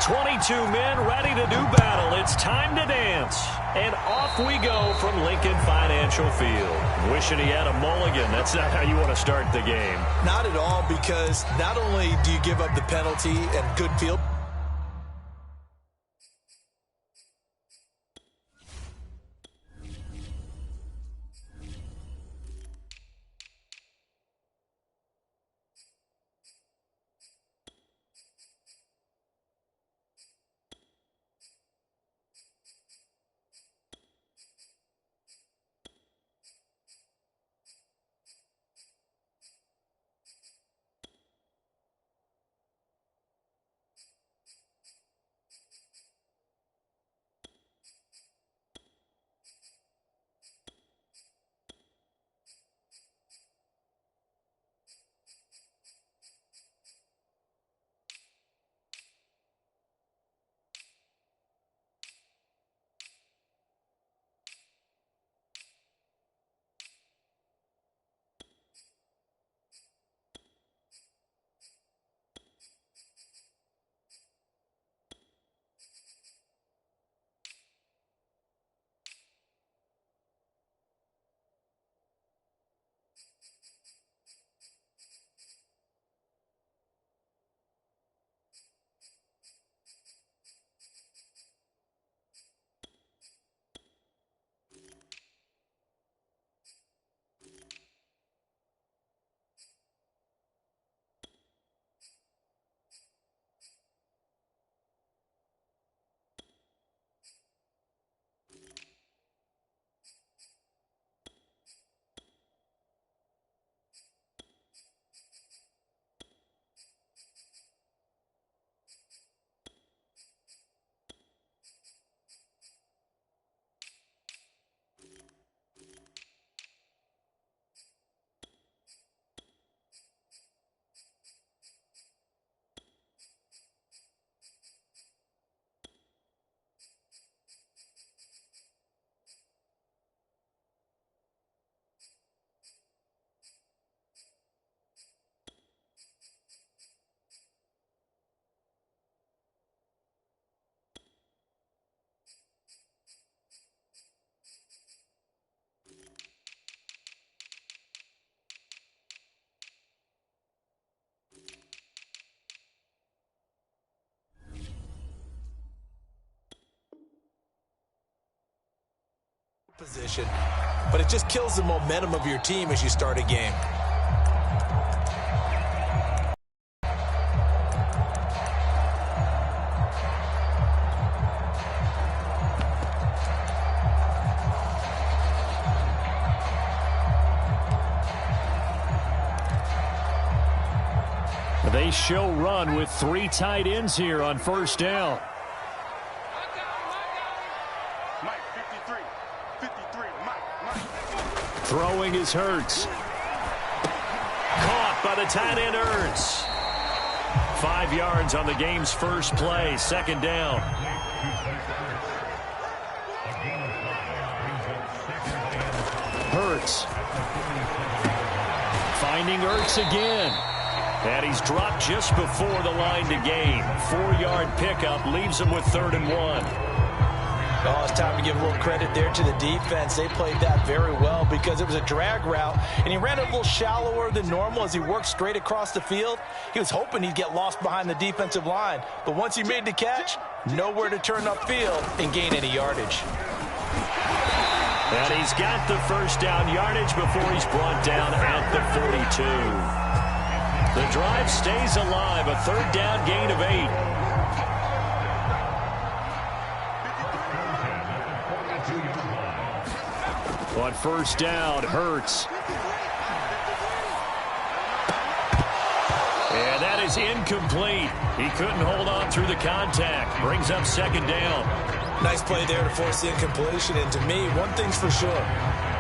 22 men ready to do battle. It's time to dance. And off we go from Lincoln Financial Field. Wishing he had a mulligan. That's not how you want to start the game. Not at all, because not only do you give up the penalty and good field position, but it just kills the momentum of your team as you start a game. They show run with 3 tight ends here on first down. Throwing is Hurts. Caught by the tight end Hurts. 5 yards on the game's first play. Second down. Hurts. Finding Hurts again. And he's dropped just before the line to gain. 4-yard pickup leaves him with 3rd and 1. Oh, it's time to give a little credit there to the defense. They played that very well because it was a drag route, and he ran it a little shallower than normal as he worked straight across the field. He was hoping he'd get lost behind the defensive line, but once he made the catch, nowhere to turn upfield and gain any yardage. And he's got the first down yardage before he's brought down at the 42. The drive stays alive, a 3rd down gain of 8. On first down, Hurts. And that is incomplete. He couldn't hold on through the contact. Brings up 2nd down. Nice play there to force the incompletion. And to me, one thing's for sure.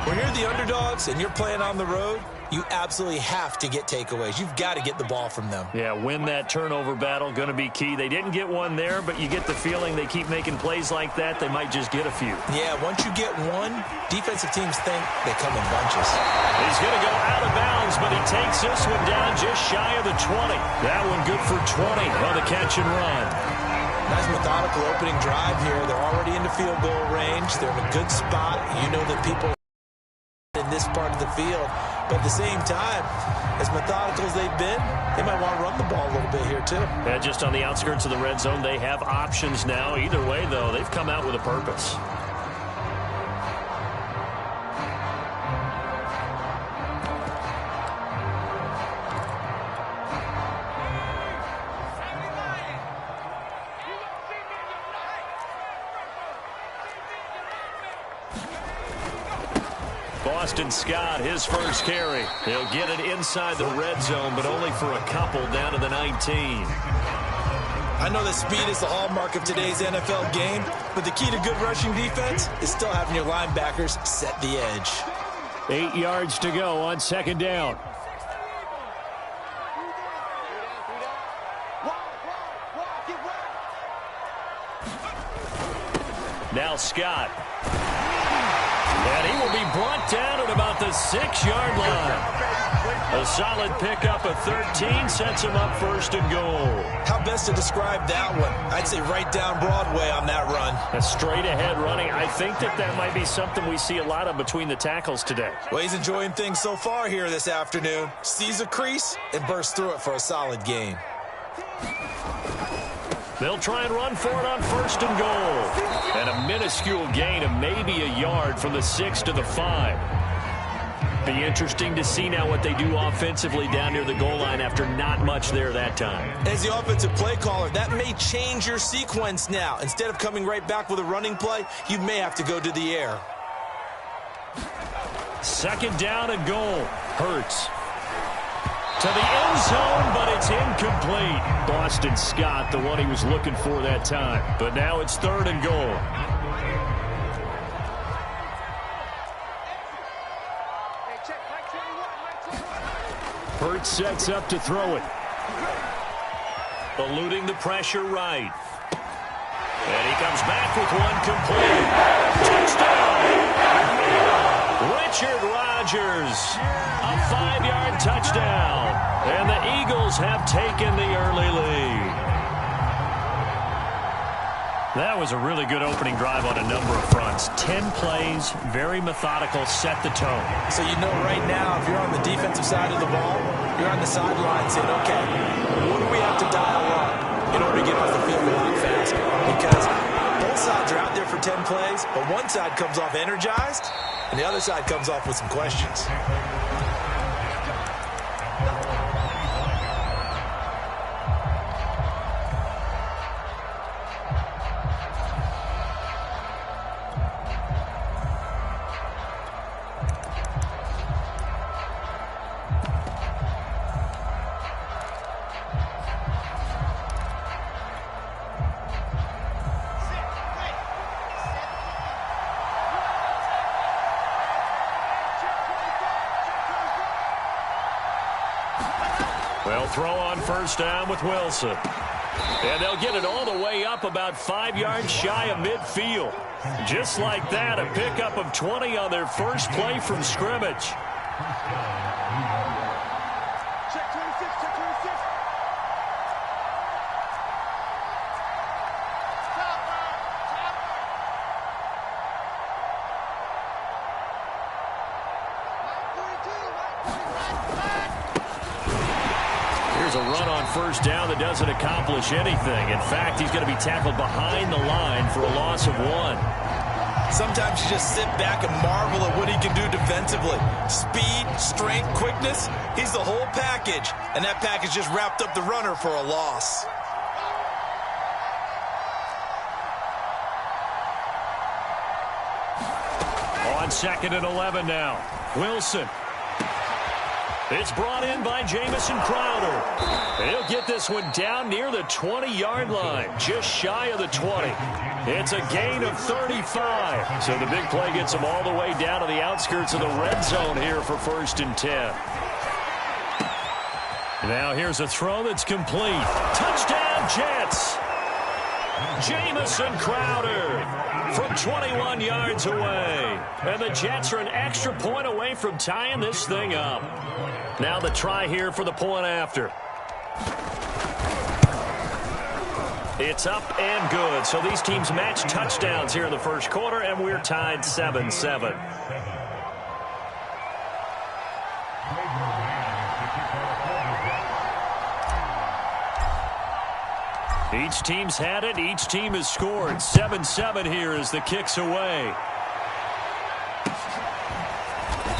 When you're the underdogs and you're playing on the road, you absolutely have to get takeaways. You've got to get the ball from them. Yeah, win that turnover battle, going to be key. They didn't get one there, but you get the feeling they keep making plays like that, they might just get a few. Yeah, once you get one, defensive teams think they come in bunches. He's going to go out of bounds, but he takes this one down just shy of the 20. That one good for 20 on the catch and run. Nice methodical opening drive here. They're already into field goal range. They're in a good spot. You know that people in this part of the field. But at the same time, as methodical as they've been, they might want to run the ball a little bit here too. Yeah, just on the outskirts of the red zone, they have options now. Either way, though, they've come out with a purpose. Boston Scott, his first carry. He'll get it inside the red zone, but only for a couple down to the 19. I know that speed is the hallmark of today's NFL game, but the key to good rushing defense is still having your linebackers set the edge. 8 yards to go on second down. Now Scott. And he will be brought down at about the 6-yard line. A solid pickup of 13 sets him up first and goal. How best to describe that one? I'd say right down Broadway on that run. A straight ahead running. I think that might be something we see a lot of between the tackles today. Well, he's enjoying things so far here this afternoon. Sees a crease and bursts through it for a solid gain. They'll try and run for it on first and goal. And a minuscule gain of maybe a yard from the 6 to the 5. Be interesting to see now what they do offensively down near the goal line after not much there that time. As the offensive play caller, that may change your sequence now. Instead of coming right back with a running play, you may have to go to the air. Second down and goal. Hurts. To the end zone, but it's incomplete. Boston Scott, the one he was looking for that time. But now it's third and goal. Hurts sets up to throw it. Eluding the pressure right. And he comes back with one complete. Touchdown! Richard Rodgers, a 5-yard touchdown, and the Eagles have taken the early lead. That was a really good opening drive on a number of fronts. 10 plays, very methodical, set the tone. So you know right now, if you're on the defensive side of the ball, you're on the sideline saying, okay, what do we have to dial up in order to get off the field a lot faster? Because both sides are out there for 10 plays, but one side comes off energized, and the other side comes off with some questions. Well, throw on first down with Wilson. And they'll get it all the way up about 5 yards shy of midfield. Just like that, a pickup of 20 on their first play from scrimmage. A run on first down that doesn't accomplish anything. In fact, he's going to be tackled behind the line for a loss of 1. Sometimes you just sit back and marvel at what he can do defensively. Speed, strength, quickness, he's the whole package. And that package just wrapped up the runner for a loss. On second and 11 now. Wilson. It's brought in by Jamison Crowder. He'll get this one down near the 20-yard line, just shy of the 20. It's a gain of 35. So the big play gets him all the way down to the outskirts of the red zone here for first and 10. Now here's a throw that's complete. Touchdown, Jets. Jamison Crowder from 21 yards away. And the Jets are an extra point away from tying this thing up. Now the try here for the point after. It's up and good. So these teams match touchdowns here in the first quarter, and we're tied 7-7. Each team's had it. Each team has scored. 7-7 here as the kick's away.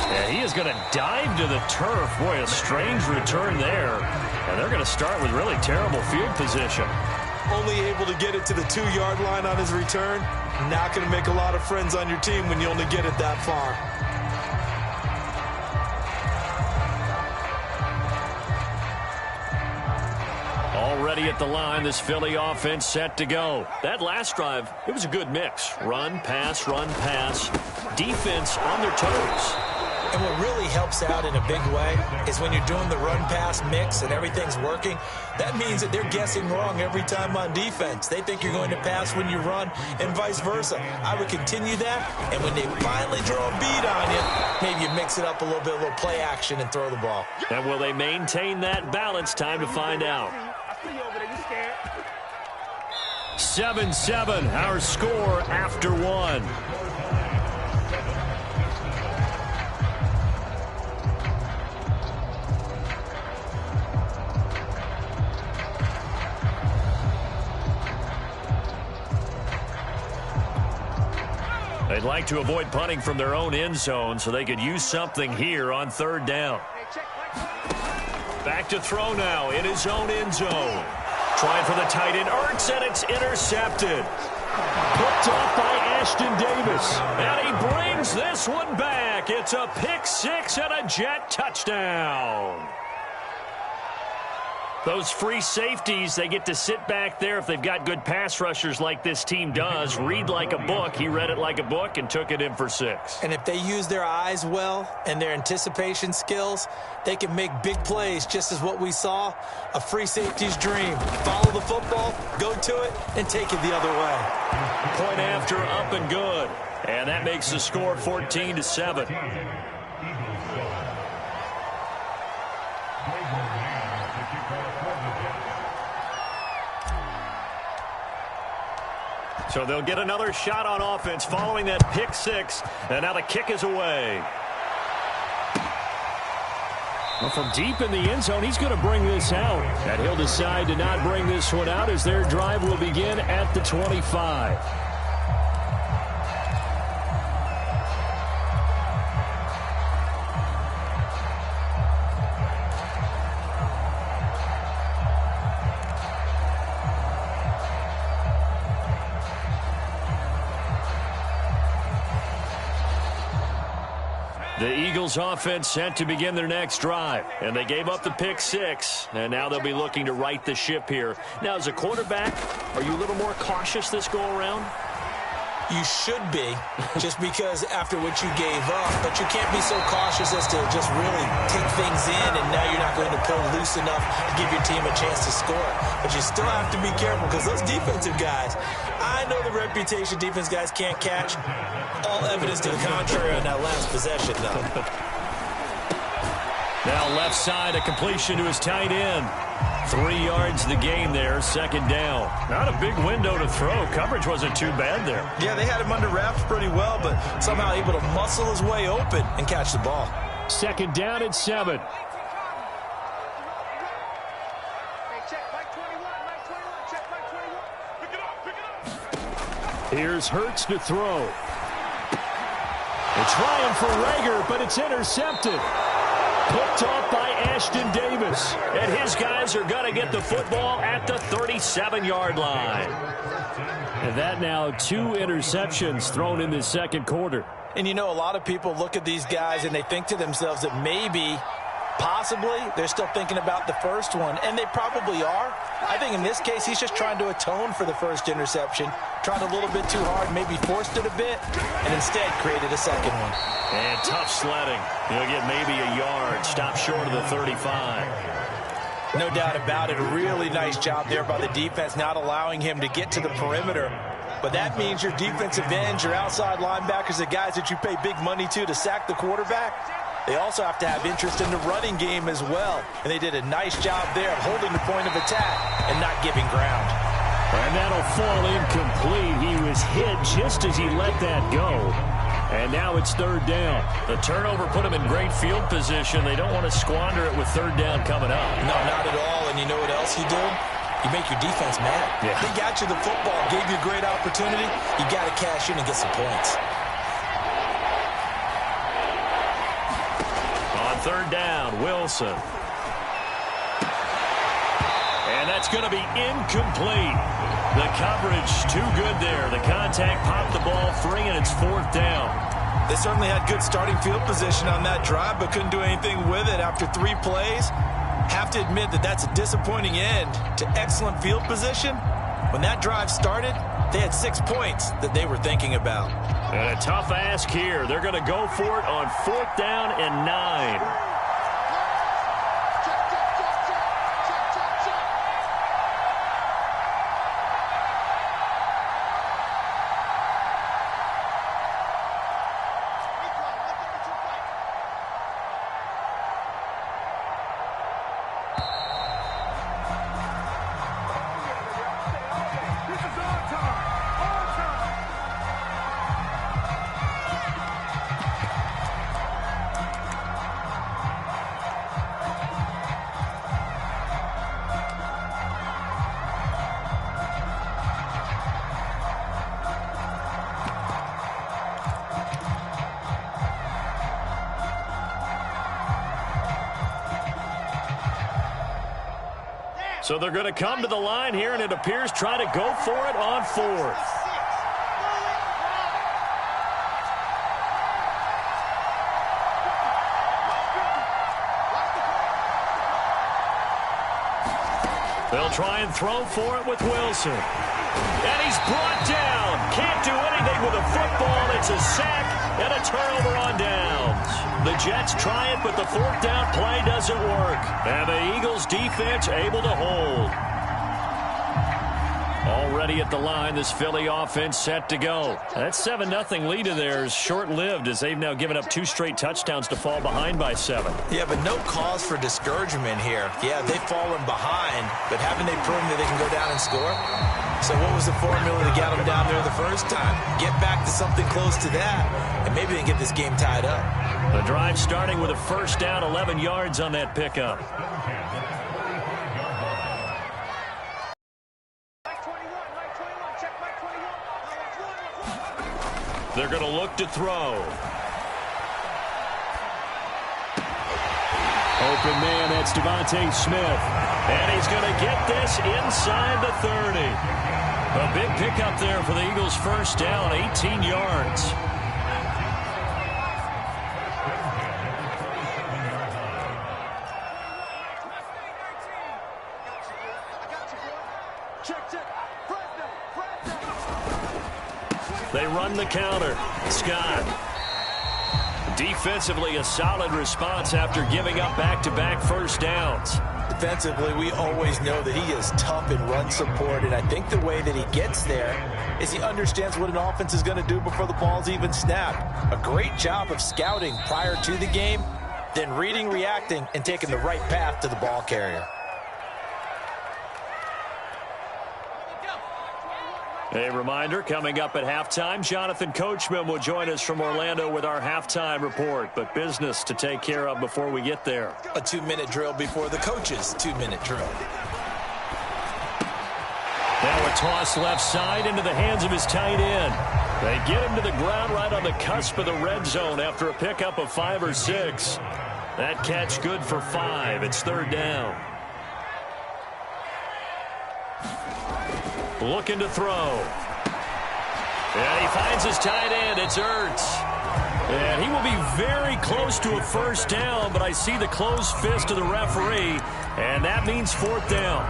Yeah, he is going to dive to the turf. Boy, a strange return there. And they're going to start with really terrible field position. Only able to get it to the 2-yard line on his return. Not going to make a lot of friends on your team when you only get it that far. Already at the line, this Philly offense set to go. That last drive, it was a good mix. Run, pass, defense on their toes. And what really helps out in a big way is when you're doing the run-pass mix and everything's working, that means that they're guessing wrong every time on defense. They think you're going to pass when you run and vice versa. I would continue that, and when they finally draw a beat on you, maybe you mix it up a little bit, a little play action, and throw the ball. And will they maintain that balance? Time to find out. 7-7, our score after one. They'd like to avoid punting from their own end zone so they could use something here on third down. Back to throw now in his own end zone. Trying for the tight end, Ertz, and it's intercepted. Picked off by Ashton Davis. And he brings this one back. It's a pick six and a Jet touchdown. Those free safeties, they get to sit back there if they've got good pass rushers like this team does. Read like a book. He read it like a book and took it in for 6. And if they use their eyes well and their anticipation skills, they can make big plays, just as what we saw. A free safety's dream. Follow the football, go to it, and take it the other way. Point after, up and good. And that makes the score 14-7. So they'll get another shot on offense following that pick six. And now the kick is away. Well, from deep in the end zone, he's going to bring this out. And he'll decide to not bring this one out as their drive will begin at the 25. The Eagles offense set to begin their next drive. And they gave up the pick six. And now they'll be looking to right the ship here. Now, as a quarterback, are you a little more cautious this go-around? You should be, just because after what you gave up. But you can't be so cautious as to just really take things in, and now you're not going to pull loose enough to give your team a chance to score. But you still have to be careful because those defensive guys, I know the reputation defense guys can't catch. All evidence to the contrary on that last possession, though. Now left side, a completion to his tight end. 3 yards the gain there, second down. Not a big window to throw. Coverage wasn't too bad there. Yeah, they had him under wraps pretty well, but somehow able to muscle his way open and catch the ball. Second down at 7. Here's Hurts to throw. They're trying for Rager, but it's intercepted. Picked off by Ashton Davis. And his guys are going to get the football at the 37-yard line. And that now 2 interceptions thrown in this second quarter. And you know, a lot of people look at these guys and they think to themselves that maybe, possibly, they're still thinking about the first one. And they probably are. I think in this case, he's just trying to atone for the first interception. Tried a little bit too hard, maybe forced it a bit, and instead created a second one. And tough sledding. He'll get maybe a yard. Stop short of the 35. No doubt about it. A really nice job there by the defense, not allowing him to get to the perimeter. But that means your defensive ends, your outside linebackers, the guys that you pay big money to sack the quarterback, they also have to have interest in the running game as well. And they did a nice job there of holding the point of attack and not giving ground. And that'll fall incomplete. He was hit just as he let that go. And now it's third down. The turnover put him in great field position. They don't want to squander it with third down coming up. No, not at all. And you know what else you do? You make your defense mad. Yeah. They got you the football, gave you a great opportunity. You got to cash in and get some points. On third down, Wilson. And that's going to be incomplete. The coverage too good there. The contact popped the ball free, and it's fourth down. They certainly had good starting field position on that drive, but couldn't do anything with it after 3 plays. Have to admit that that's a disappointing end to excellent field position. When that drive started, they had 6 points that they were thinking about. And a tough ask here. They're going to go for it on fourth down and 9. So they're going to come to the line here, and it appears try to go for it on fourth. They'll try and throw for it with Wilson. And he's brought down. Can't do anything with a football. It's a sack and a turnover on downs. The Jets try it, but the fourth down play doesn't work. And the Eagles defense able to hold. Already at the line, this Philly offense set to go. That 7-0 lead of theirs short-lived as they've now given up 2 straight touchdowns to fall behind by 7. Yeah, but no cause for discouragement here. Yeah, they've fallen behind, but haven't they proven that they can go down and score? So what was the formula to get them down there the first time? Get back to something close to that, and maybe they can get this game tied up. The drive starting with a first down, 11 yards on that pickup. They're going to look to throw. Open man, that's Devontae Smith. And he's going to get this inside the 30. A big pickup there for the Eagles' first down, 18 yards. They run the counter. Scott. Defensively, a solid response after giving up back-to-back first downs. Defensively, we always know that he is tough in run support, and I think the way that he gets there is he understands what an offense is going to do before the ball's even snapped. A great job of scouting prior to the game, then reading, reacting, and taking the right path to the ball carrier. A reminder, coming up at halftime, Jonathan Coachman will join us from Orlando with our halftime report, but business to take care of before we get there. A 2-minute drill before the coach's 2-minute drill. Now a toss left side into the hands of his tight end. They get him to the ground right on the cusp of the red zone after a pickup of 5 or 6. That catch good for 5. It's third down. Looking to throw. And he finds his tight end. It's Ertz. And he will be very close to a first down, but I see the closed fist of the referee, and that means fourth down.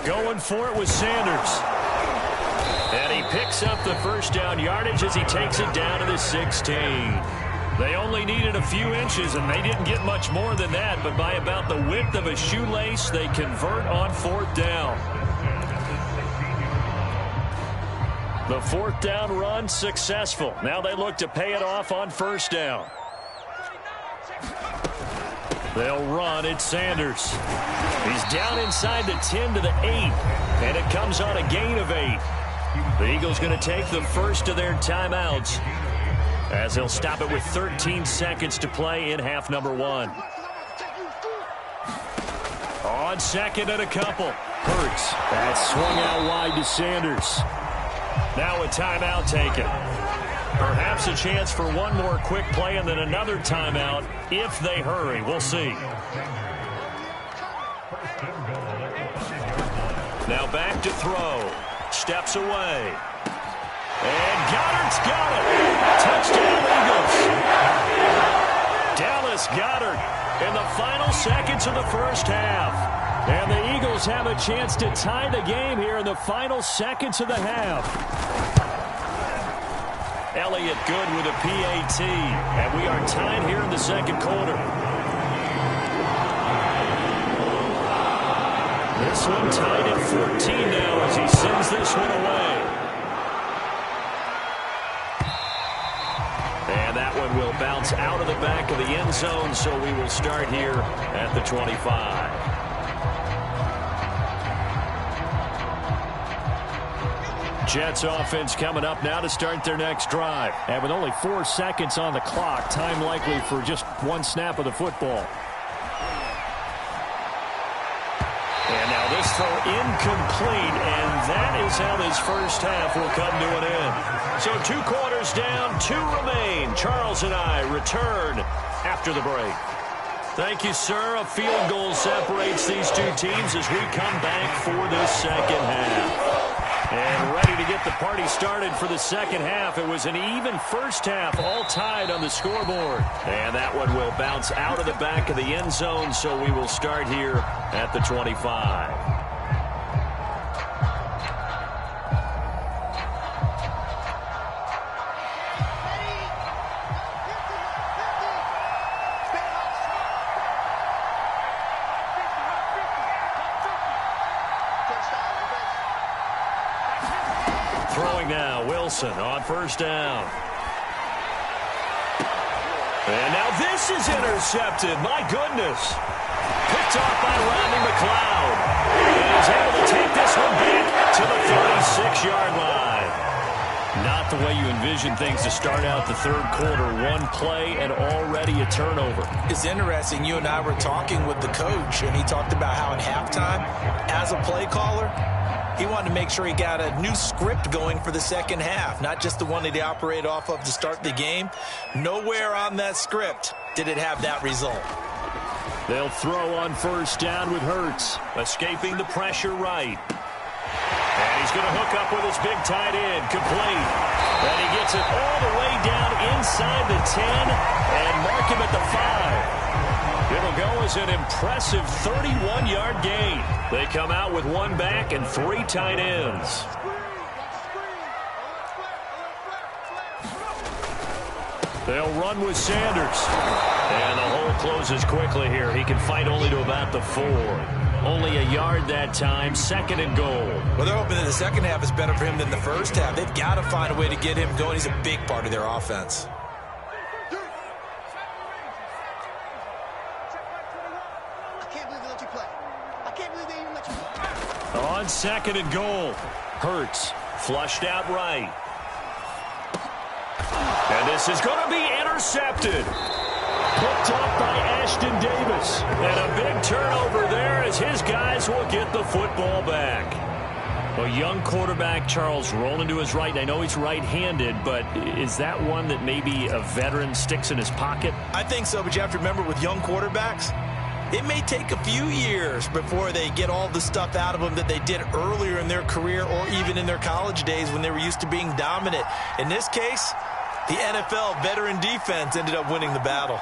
Going for it with Sanders. And he picks up the first down yardage as he takes it down to the 16. They only needed a few inches, and they didn't get much more than that. But by about the width of a shoelace, they convert on fourth down. The fourth down run successful. Now they look to pay it off on first down. They'll run. It's Sanders. He's down inside the 10 to the 8, and it comes on a gain of 8. The Eagles going to take the first of their timeouts as they'll stop it with 13 seconds to play in half number 1. On second and a couple. Hurts. That's swung out wide to Sanders. Now a timeout taken. Perhaps a chance for one more quick play and then another timeout if they hurry. We'll see. Now back to throw. Steps away. And Goddard's got it. Touchdown, Eagles. Dallas Goedert in the final seconds of the first half. And the Eagles have a chance to tie the game here in the final seconds of the half. Elliott good with a PAT. And we are tied here in the second quarter. This one tied at 14 now as he sends this one away. And that one will bounce out of the back of the end zone, so we will start here at the 25. Jets offense coming up now to start their next drive. And with only 4 seconds on the clock, time likely for just one snap of the football. And now this throw incomplete, and that is how this first half will come to an end. So 2 quarters down, 2 remain. Charles and I return after the break. Thank you, sir. A field goal separates these two teams as we come back for this second half. And ready to get the party started for the second half. It was an even first half, all tied on the scoreboard. And that one will bounce out of the back of the end zone, so we will start here at the 25. Throwing now, Wilson on first down. And now this is intercepted. My goodness. Picked off by Rodney McLeod. And he's able to take this one back to the 36-yard line. Not the way you envision things to start out the third quarter. One play and already a turnover. It's interesting. You and I were talking with the coach, and he talked about how at halftime, as a play caller, he wanted to make sure he got a new script going for the second half, not just the one that he operated off of to start the game. Nowhere on that script did it have that result. They'll throw on first down with Hurts, escaping the pressure right. And he's going to hook up with his big tight end, complete. And he gets it all the way down inside the 10 and mark him at the 5. It'll go as an impressive 31-yard gain. They come out with one back and 3 tight ends. They'll run with Sanders. And the hole closes quickly here. He can fight only to about the 4. Only a yard that time, second and goal. Well, they're hoping that the second half is better for him than the first half. They've got to find a way to get him going. He's a big part of their offense. On second and goal, Hurts flushed out right. And this is going to be intercepted. Picked up by Ashton Davis. And a big turnover there as his guys will get the football back. A young quarterback, Charles, rolling to his right. I know he's right-handed, but is that one that maybe a veteran sticks in his pocket? I think so, but you have to remember with young quarterbacks, it may take a few years before they get all the stuff out of them that they did earlier in their career or even in their college days when they were used to being dominant. In this case, the NFL veteran defense ended up winning the battle.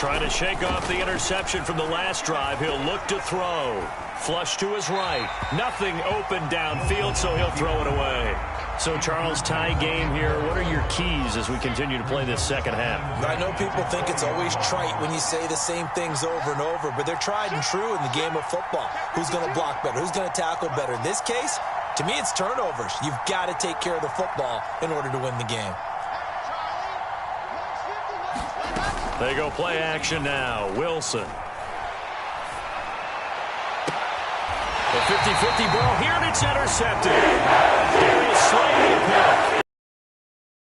Trying to shake off the interception from the last drive. He'll look to throw. Flush to his right. Nothing open downfield, so he'll throw it away. So, Charles, tie game here. What are your keys as we continue to play this second half? I know people think it's always trite when you say the same things over and over, but they're tried and true in the game of football. Who's going to block better? Who's going to tackle better? In this case, to me, it's turnovers. You've got to take care of the football in order to win the game. They go play action now. Wilson. The 50-50 ball here, and it's intercepted. Darius Slay the pick.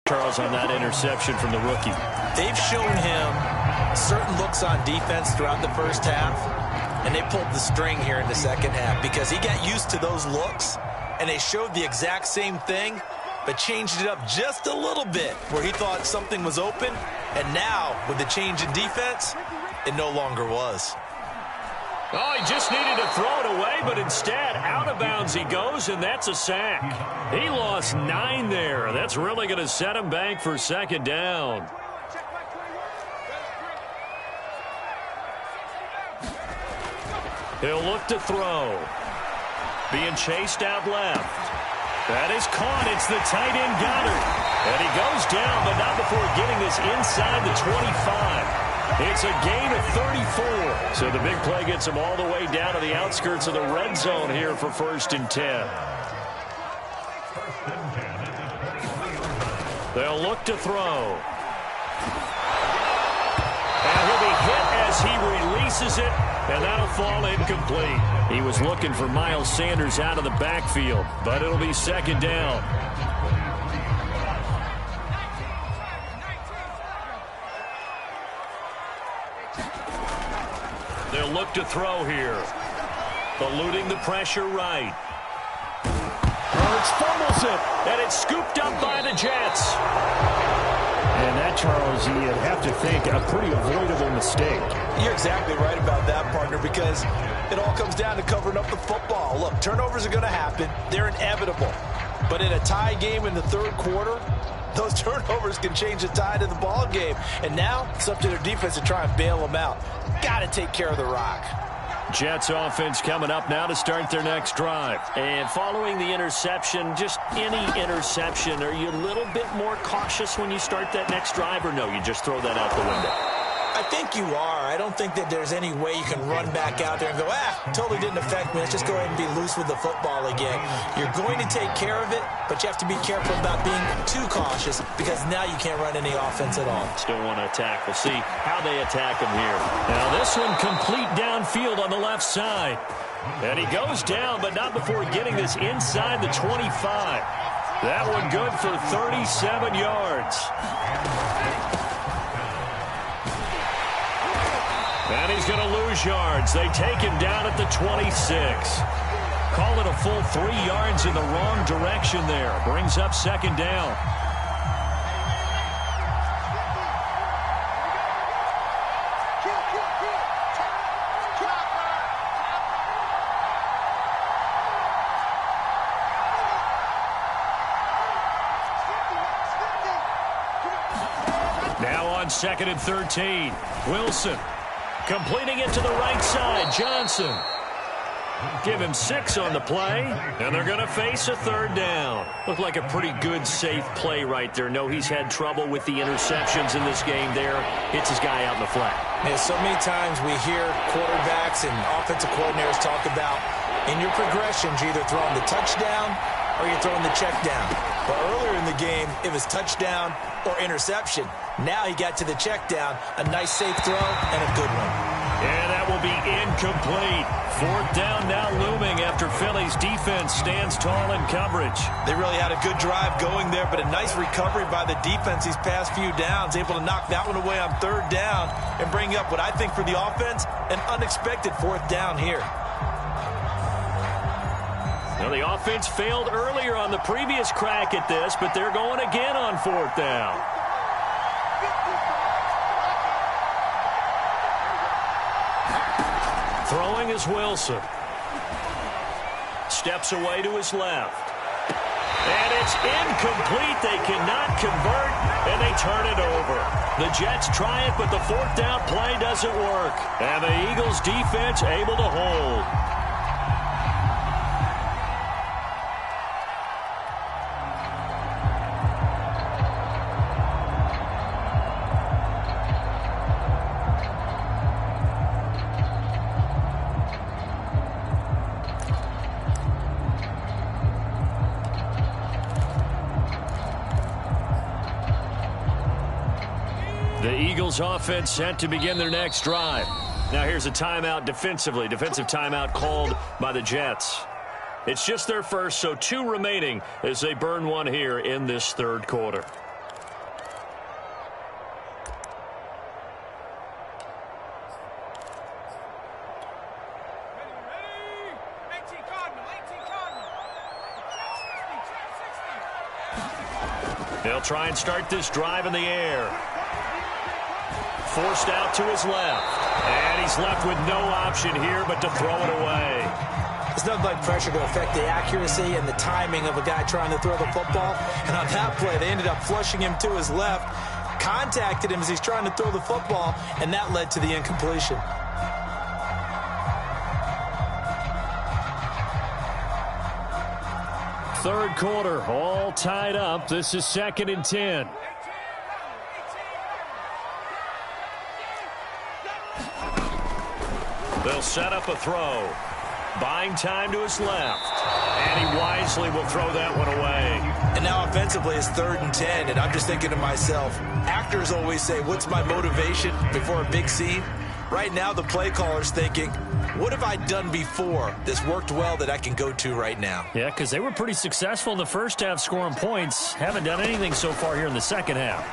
Charles on that interception from the rookie. They've shown him certain looks on defense throughout the first half, and they pulled the string here in the second half because he got used to those looks, and they showed the exact same thing, but changed it up just a little bit where he thought something was open, and now, with the change in defense, it no longer was. Oh, he just needed to throw it away, but instead, out of bounds he goes, and that's a sack. He lost 9 there. That's really going to set him back for second down. He'll look to throw. Being chased out left. That is caught. It's the tight end Goddard. And he goes down, but not before getting this inside the 25. It's a gain of 34. So the big play gets him all the way down to the outskirts of the red zone here for 1st and 10. They'll look to throw. And he'll be hit as he releases it, and that'll fall incomplete. He was looking for Miles Sanders out of the backfield, but it'll be second down. They'll look to throw here. Eluding the pressure right. Hurts fumbles it. And it's scooped up by the Jets. And that, Charles, you'd have to think a pretty avoidable mistake. You're exactly right about that, partner, because it all comes down to covering up the football. Look, turnovers are going to happen. They're inevitable. But in a tie game in the third quarter, those turnovers can change the tide of the ball game. And now it's up to their defense to try and bail them out. Got to take care of the rock. Jets offense coming up now to start their next drive. And following the interception, just any interception, are you a little bit more cautious when you start that next drive, or no, you just throw that out the window? I think you are. I don't think that there's any way you can run back out there and go, totally didn't affect me. Let's just go ahead and be loose with the football again. You're going to take care of it, but you have to be careful about being too cautious because now you can't run any offense at all. Still want to attack. We'll see how they attack him here. Now this one complete downfield on the left side. And he goes down, but not before getting this inside the 25. That one good for 37 yards. And he's going to lose yards. They take him down at the 26. Call it a full 3 yards in the wrong direction there. Brings up second down. Now on 2nd and 13. Wilson. Completing it to the right side, Johnson. Give him 6 on the play, and they're going to face a third down. Looked like a pretty good, safe play right there. No, he's had trouble with the interceptions in this game there. Hits his guy out in the flat. Yeah, so many times we hear quarterbacks and offensive coordinators talk about in your progressions, you're either throwing the touchdown or you're throwing the check down. But earlier in the game, it was touchdown or interception. Now he got to the check down, a nice safe throw, and a good one. And that will be incomplete. 4th down now looming after Philly's defense stands tall in coverage. They really had a good drive going there, but a nice recovery by the defense these past few downs, able to knock that one away on 3rd down and bring up what I think for the offense, an unexpected 4th down here. Now, the offense failed earlier on the previous crack at this, but they're going again on 4th down. Throwing is Wilson. Steps away to his left. And it's incomplete. They cannot convert, and they turn it over. The Jets try it, but the fourth down play doesn't work. And the Eagles defense able to hold. The Eagles offense set to begin their next drive. Now here's a timeout defensively. Defensive timeout called by the Jets. It's just their first, so 2 remaining as they burn one here in this third quarter. They'll try and start this drive in the air. Forced out to his left. And he's left with no option here but to throw it away. There's nothing like pressure to affect the accuracy and the timing of a guy trying to throw the football. And on that play, they ended up flushing him to his left, contacted him as he's trying to throw the football, and that led to the incompletion. Third quarter, all tied up. This is 2nd and 10. They'll set up a throw. Buying time to his left. And he wisely will throw that one away. And now offensively it's 3rd and 10, and I'm just thinking to myself, actors always say, what's my motivation before a big scene? Right now the play caller's thinking, what have I done before that's worked well that I can go to right now? Yeah, because they were pretty successful in the first half scoring points. Haven't done anything so far here in the second half.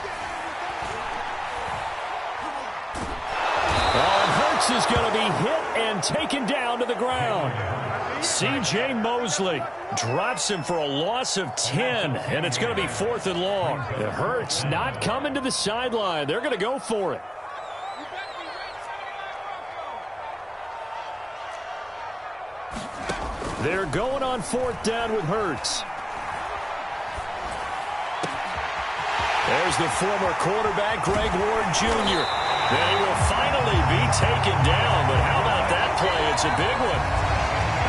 Hurts is going to be hit and taken down to the ground. C.J. Mosley drops him for a loss of 10, and it's going to be 4th and long. It Hurts not coming to the sideline. They're going to go for it. They're going on 4th down with Hurts. There's the former quarterback, Greg Ward Jr. They will finally be taken down, but how about that play? It's a big one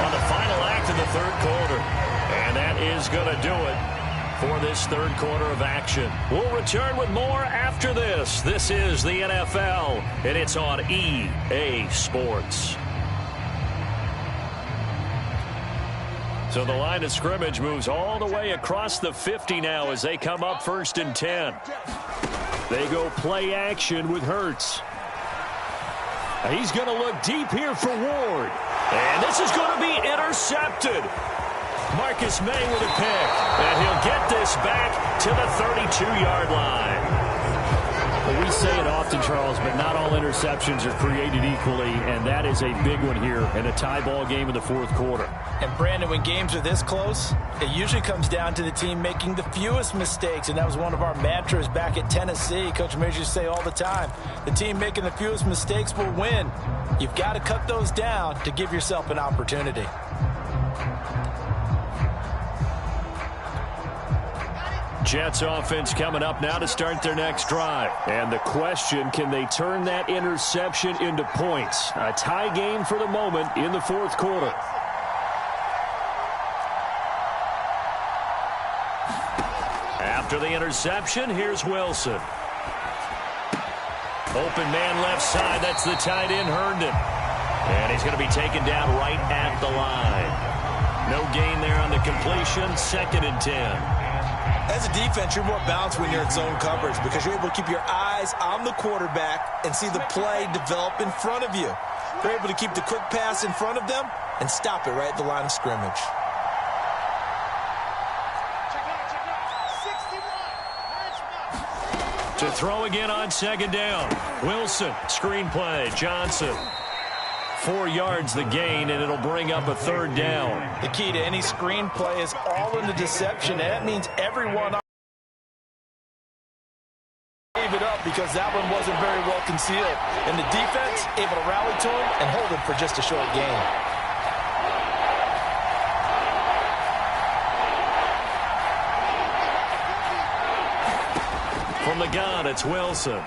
on the final act of the third quarter. And that is going to do it for this third quarter of action. We'll return with more after this. This is the NFL, and it's on EA Sports. So the line of scrimmage moves all the way across the 50 now as they come up 1st and 10. They go play action with Hurts. He's going to look deep here for Ward. And this is going to be intercepted. Marcus May with a pick. And he'll get this back to the 32-yard line. Well, we say it often, Charles, but not all interceptions are created equally, and that is a big one here in a tie ball game in the fourth quarter. And, Brandon, when games are this close, it usually comes down to the team making the fewest mistakes, and that was one of our mantras back at Tennessee. Coach Majors used to say all the time, the team making the fewest mistakes will win. You've got to cut those down to give yourself an opportunity. Jets offense coming up now to start their next drive. And the question, can they turn that interception into points? A tie game for the moment in the fourth quarter. After the interception, here's Wilson. Open man left side. That's the tight end, Herndon. And he's going to be taken down right at the line. No gain there on the completion. 2nd and 10. As a defense, you're more balanced when you're in zone coverage because you're able to keep your eyes on the quarterback and see the play develop in front of you. They're able to keep the quick pass in front of them and stop it right at the line of scrimmage. To throw again on 2nd down. Wilson, screen play, Johnson. 4 yards the gain, and it'll bring up a 3rd down. The key to any screen play is all in the deception, and that means everyone gave it up because that one wasn't very well concealed. And the defense able to rally to him and hold him for just a short gain. From the gun, it's Wilson. And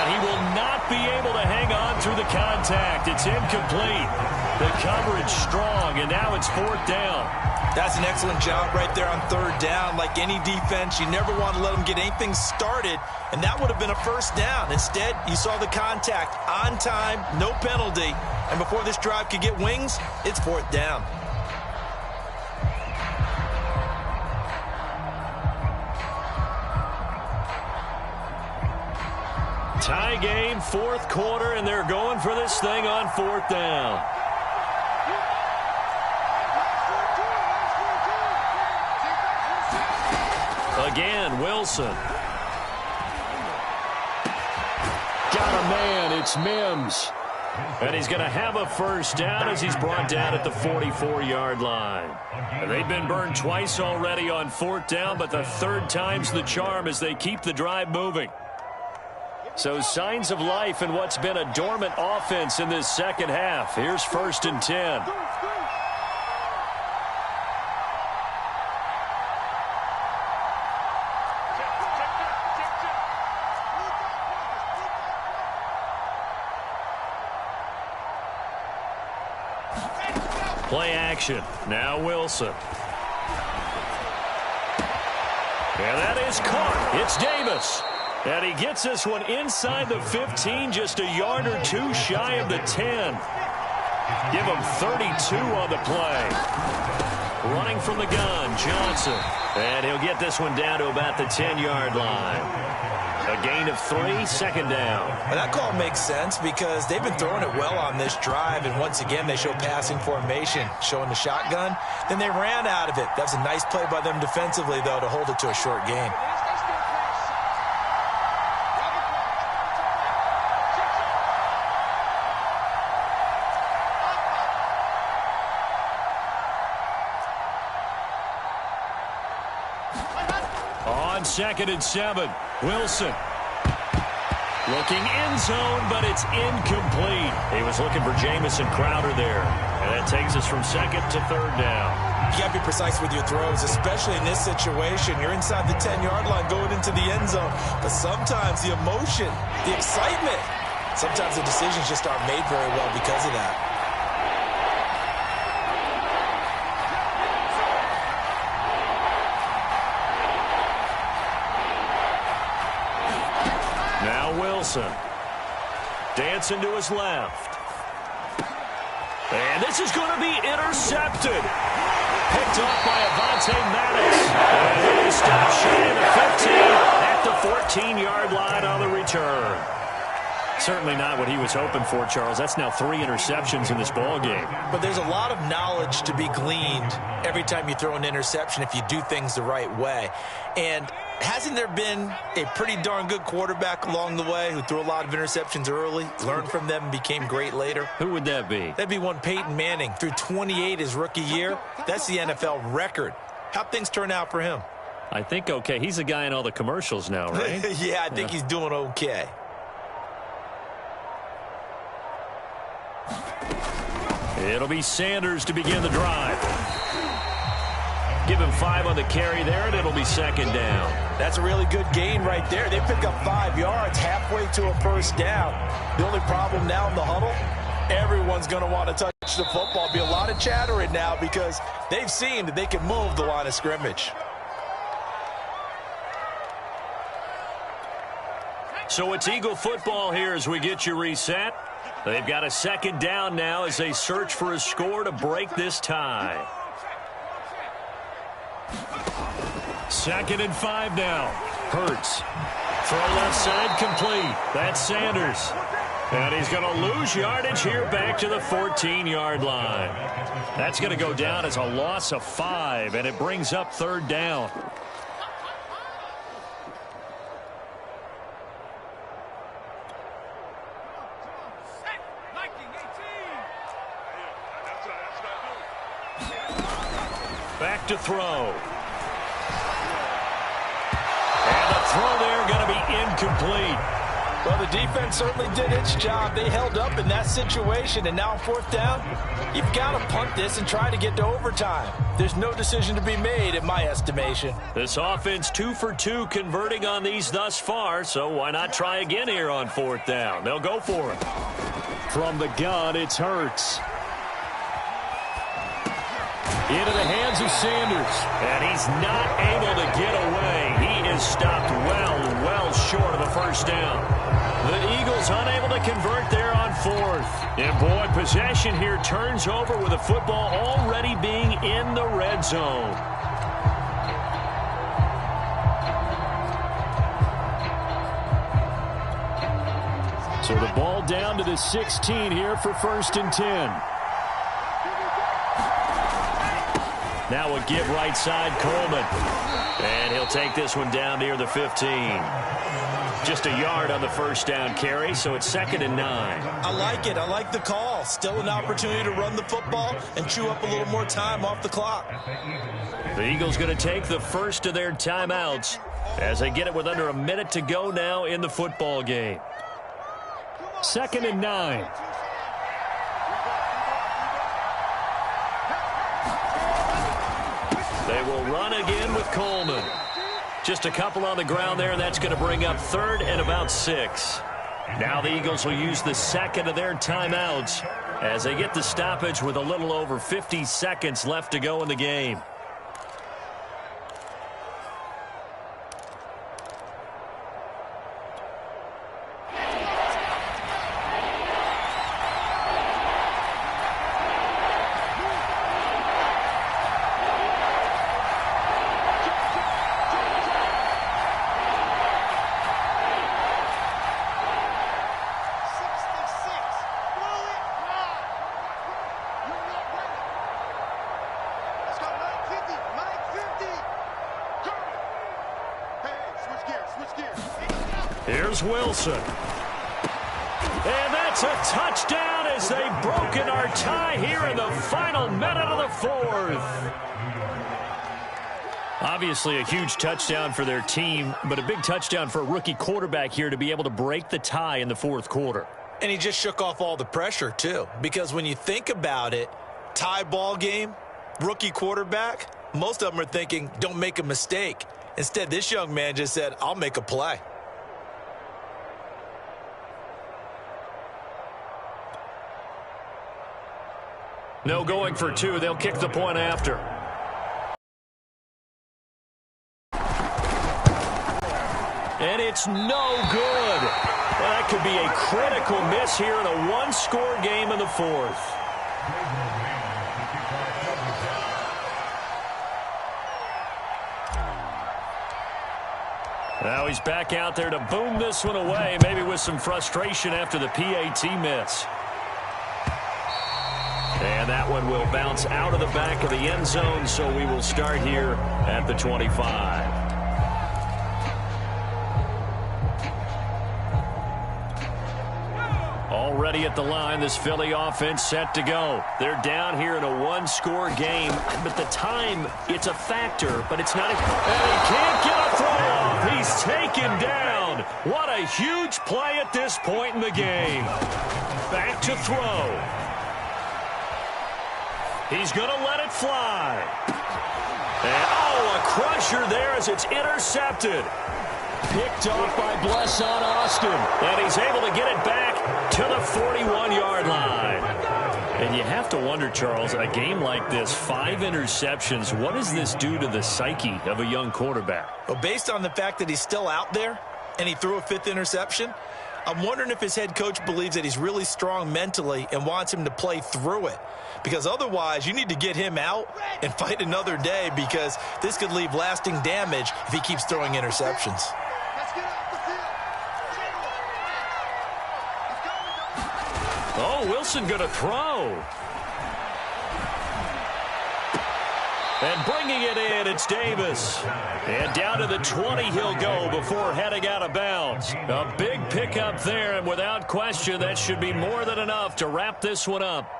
he will not be able to hang on through the contact. It's incomplete. The coverage strong, and now it's 4th down. That's an excellent job right there on 3rd down. Like any defense, you never want to let them get anything started, and that would have been a 1st down. Instead, you saw the contact on time, no penalty, and before this drive could get wings, it's 4th down. Tie game, 4th quarter, and they're going for this thing on 4th down. Again, Wilson. Got a man, it's Mims. And he's going to have a 1st down as he's brought down at the 44-yard line. And they've been burned twice already on 4th down, but the 3rd time's the charm as they keep the drive moving. So signs of life in what's been a dormant offense in this second half. Here's 1st and 10. Play action. Now Wilson. And that is caught. It's Davis. And he gets this one inside the 15, just a yard or two shy of the 10. Give him 32 on the play. Running from the gun, Johnson. And he'll get this one down to about the 10-yard line. A gain of 3, 2nd down. And that call makes sense because they've been throwing it well on this drive, and once again they show passing formation, showing the shotgun. Then they ran out of it. That was a nice play by them defensively, though, to hold it to a short gain. On 2nd and 7, Wilson. Looking end zone, but it's incomplete. He was looking for Jamison Crowder there. And that takes us from 2nd to 3rd down. You got to be precise with your throws, especially in this situation. You're inside the 10-yard line going into the end zone. But sometimes the emotion, the excitement, sometimes the decisions just aren't made very well because of that. Wilson. Dancing to his left. And this is going to be intercepted. Picked off by Avonte Maddox. And he stopped shy of the 15 at the 14-yard line on the return. Certainly not what he was hoping for, Charles. That's now 3 interceptions in this ball game. But there's a lot of knowledge to be gleaned every time you throw an interception if you do things the right way. And hasn't there been a pretty darn good quarterback along the way who threw a lot of interceptions early, learned from them, and became great later? Who would that be? That'd be one Peyton Manning. Threw 28 his rookie year. That's the NFL record. How'd things turn out for him? I think okay. He's a guy in all the commercials now, right? Yeah, I think he's doing okay. It'll be Sanders to begin the drive. Give him 5 on the carry there, and it'll be 2nd down. That's a really good gain right there. They pick up 5 yards halfway to a 1st down. The only problem now in the huddle, everyone's going to want to touch the football. Be a lot of chattering now because they've seen that they can move the line of scrimmage. So it's Eagle football here as we get you reset. They've got a 2nd down now as they search for a score to break this tie. 2nd and 5 now. Hurts. Throw left side complete. That's Sanders. And he's going to lose yardage here back to the 14-yard line. That's going to go down as a loss of 5, and it brings up 3rd down. Back to throw. And the throw there going to be incomplete. Well, the defense certainly did its job. They held up in that situation, and now on fourth down, you've got to punt this and try to get to overtime. There's no decision to be made, in my estimation. This offense 2 for 2 converting on these thus far, so why not try again here on fourth down? They'll go for it. From the gun, it's Hurts. Into the hands of Sanders. And he's not able to get away. He is stopped well short of a first down. The Eagles unable to convert there on fourth. And boy, possession here turns over with the football already being in the red zone. So the ball down to the 16 here for 1st and 10. Now a give right side, Coleman. And he'll take this one down near the 15. Just a yard on the first down carry, so it's 2nd and 9. I like it. I like the call. Still an opportunity to run the football and chew up a little more time off the clock. The Eagles going to take the first of their timeouts as they get it with under a minute to go now in the football game. 2nd and 9. They will run again with Coleman. Just a couple on the ground there, and that's going to bring up 3rd and about 6. Now the Eagles will use the second of their timeouts as they get the stoppage with a little over 50 seconds left to go in the game. Here's Wilson. And that's a touchdown as they've broken our tie here in the final minute of the fourth. Obviously a huge touchdown for their team, but a big touchdown for a rookie quarterback here to be able to break the tie in the fourth quarter. And he just shook off all the pressure, too, because when you think about it, tie ball game, rookie quarterback, most of them are thinking, don't make a mistake. Instead, this young man just said, I'll make a play. No going for 2. They'll kick the point after. And it's no good. Well, that could be a critical miss here in a one-score game in the fourth. Now he's back out there to boom this one away, maybe with some frustration after the PAT miss. And that one will bounce out of the back of the end zone, so we will start here at the 25. Already at the line, this Philly offense set to go. They're down here in a one-score game, but the time, it's a factor, but it's not. And he can't get a throw off. He's taken down. What a huge play at this point in the game. Back to throw. He's going to let it fly. And, a crusher there as it's intercepted. Picked off by Bless on Austin. And he's able to get it back to the 41-yard line. And you have to wonder, Charles, a game like this, 5 interceptions, what does this do to the psyche of a young quarterback? Well, based on the fact that he's still out there and he threw a 5th interception, I'm wondering if his head coach believes that he's really strong mentally and wants him to play through it. Because otherwise, you need to get him out and fight another day, because this could leave lasting damage if he keeps throwing interceptions. Oh, Wilson going to throw. And bringing it in, it's Davis. And down to the 20 he'll go before heading out of bounds. A big pickup there, and without question, that should be more than enough to wrap this one up.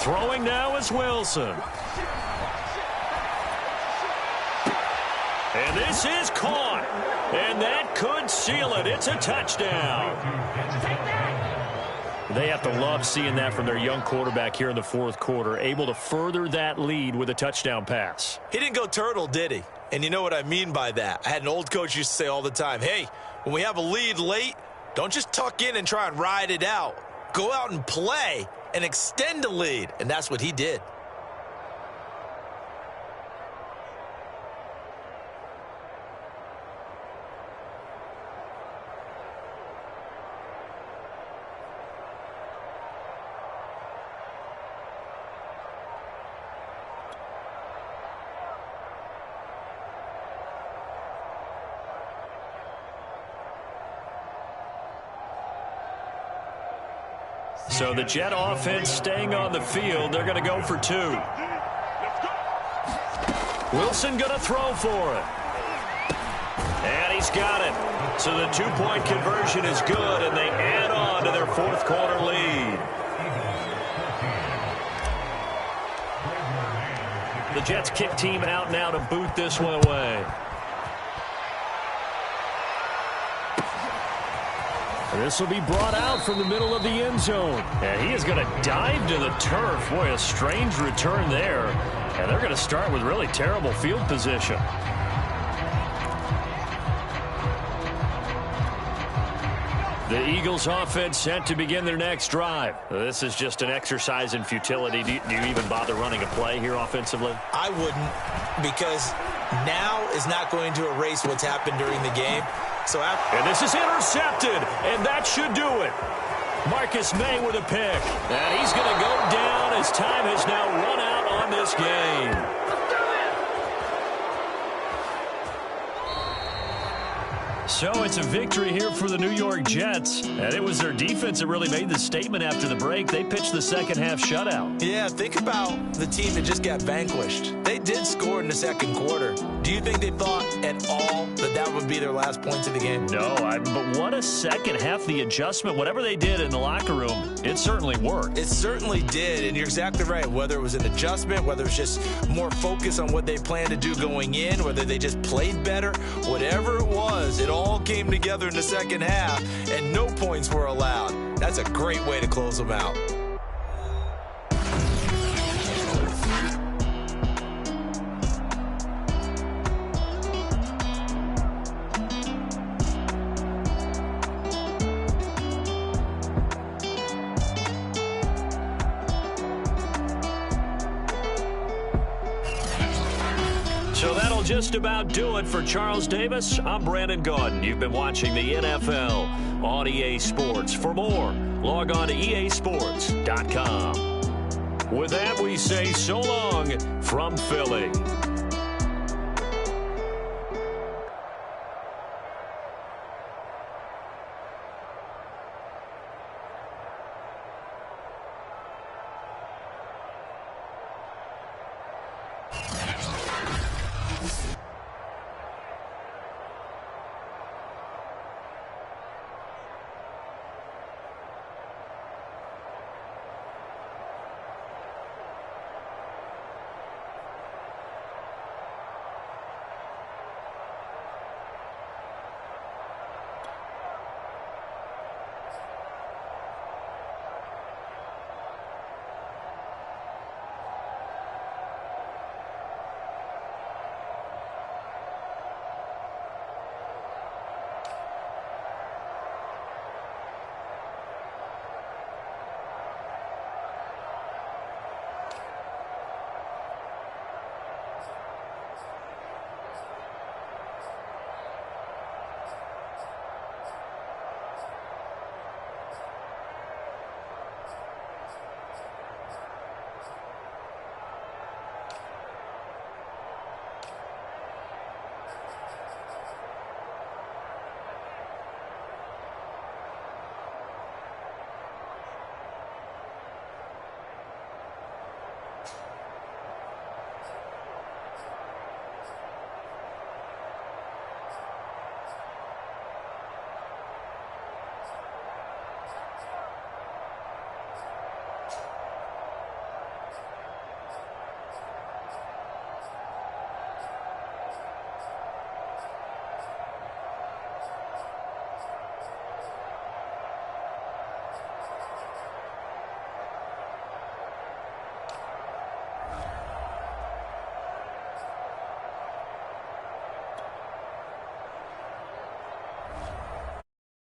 Throwing now is Wilson. And this is caught. And that could seal it. It's a touchdown. They have to love seeing that from their young quarterback here in the fourth quarter, able to further that lead with a touchdown pass. He didn't go turtle, did he? And you know what I mean by that. I had an old coach used to say all the time, hey, when we have a lead late, don't just tuck in and try and ride it out. Go out and play and extend the lead. And that's what he did. So the Jet offense staying on the field. They're going to go for two. Wilson going to throw for it. And he's got it. So the two-point conversion is good, and they add on to their fourth quarter lead. The Jets kick team out now to boot this one away. This will be brought out from the middle of the end zone. And he is going to dive to the turf. Boy, a strange return there. And they're going to start with really terrible field position. The Eagles offense set to begin their next drive. This is just an exercise in futility. Do you even bother running a play here offensively? I wouldn't, because now is not going to erase what's happened during the game. And this is intercepted, and that should do it. Marcus May with a pick. And he's going to go down as time has now run out on this game. So it's a victory here for the New York Jets. And it was their defense that really made the statement after the break. They pitched the second half shutout. Yeah, think about the team that just got vanquished. They did score in the second quarter. Do you think they thought at all that that would be their last points of the game? No, but what a second half. The adjustment, whatever they did in the locker room, it certainly worked. It certainly did, and you're exactly right. Whether it was an adjustment, whether it was just more focus on what they planned to do going in, whether they just played better, whatever it was, it all came together in the second half, and no points were allowed. That's a great way to close them out. So that'll just about do it for Charles Davis. I'm Brandon Gaudin. You've been watching the NFL on EA Sports. For more, log on to easports.com. With that, we say so long from Philly.